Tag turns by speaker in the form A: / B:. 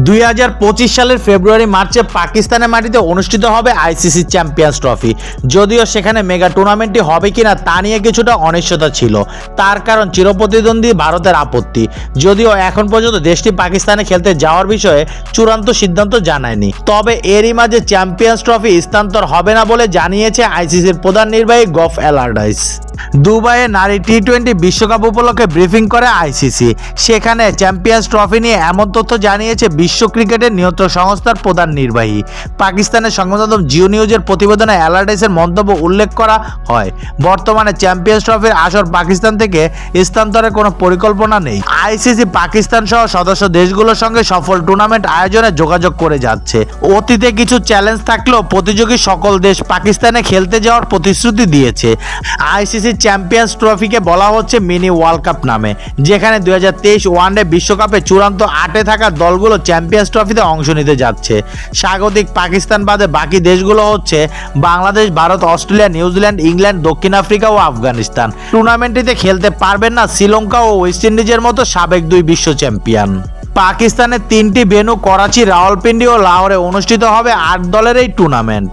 A: 2025 সালের ফেব্রুয়ারি মার্চে পাকিস্তানের মাটিতে অনুষ্ঠিত হবে আইসিসি চ্যাম্পিয়ন্স ট্রফি। যদিও সেখানে মেগা টুর্নামেন্টটি হবে কিনা তা নিয়ে কিছুটা অনিশ্চয়তা ছিল, তার কারণ চিরপ্রতিদ্বন্দ্বী ভারতের আপত্তি। যদিও এখন পর্যন্ত দেশটি পাকিস্তানে খেলতে যাওয়ার বিষয়ে চূড়ান্ত সিদ্ধান্ত জানায়নি, তবে এরই মাঝে চ্যাম্পিয়ন্স ট্রফি স্থানান্তর হবে না বলে জানিয়েছে আইসিসির প্রধান নির্বাহী গফ অ্যালারডাইস। দুবাইয়ে নারী টি-20 বিশ্বকাপ উপলক্ষে ব্রিফিং করে আইসিসি। সেখানে চ্যাম্পিয়ন্স ট্রফি নিয়ে এমন তথ্য জানিয়েছে বিশ্ব ক্রিকেটের নিয়ন্ত্রক সংস্থার প্রধান নির্বাহী। পাকিস্তানের সংবাদমাধ্যম জিও নিউজের প্রতিবেদনে অ্যালারডাইসের মন্তব্য উল্লেখ করা হয়, বর্তমানে চ্যাম্পিয়ন্স ট্রফির আসর পাকিস্তান থেকে স্থানান্তরের কোনো পরিকল্পনা নেই। আইসিসি পাকিস্তান সহ সদস্য দেশগুলোর সঙ্গে সফল টুর্নামেন্ট আয়োজনে যোগাযোগ করে যাচ্ছে। অতীতে কিছু চ্যালেঞ্জ থাকলেও প্রতিযোগী সকল দেশ পাকিস্তানে খেলতে যাওয়ার প্রতিশ্রুতি দিয়েছে। আইসিসি চ্যাম্পিয়ন্স ট্রফিকে বলা হচ্ছে মিনি ওয়ার্ল্ড কাপ নামে, যেখানে 2023 ওয়ানডে বিশ্বকাপে চূড়ান্ত 8-এ থাকা দলগুলো চ্যাম্পিয়ন্স ট্রফিতে অংশ নিতে যাচ্ছে। স্বাগতিক পাকিস্তান বাদে বাকি দেশগুলো হচ্ছে Bangladesh, Bharat, Australia, New Zealand, England, দক্ষিণ আফ্রিকা ও আফগানিস্তান। টুর্নামেন্টটিতে খেলতে পারবেন না শ্রীলঙ্কা ও ওয়েস্ট ইন্ডিজের মতো সাবেক দুই বিশ্ব চ্যাম্পিয়ন। পাকিস্তানের 3টি ভেন্যু করাচি, রাওয়ালপিন্ডি ও লাহোরে অনুষ্ঠিত হবে 8 দলের এই টুর্নামেন্ট।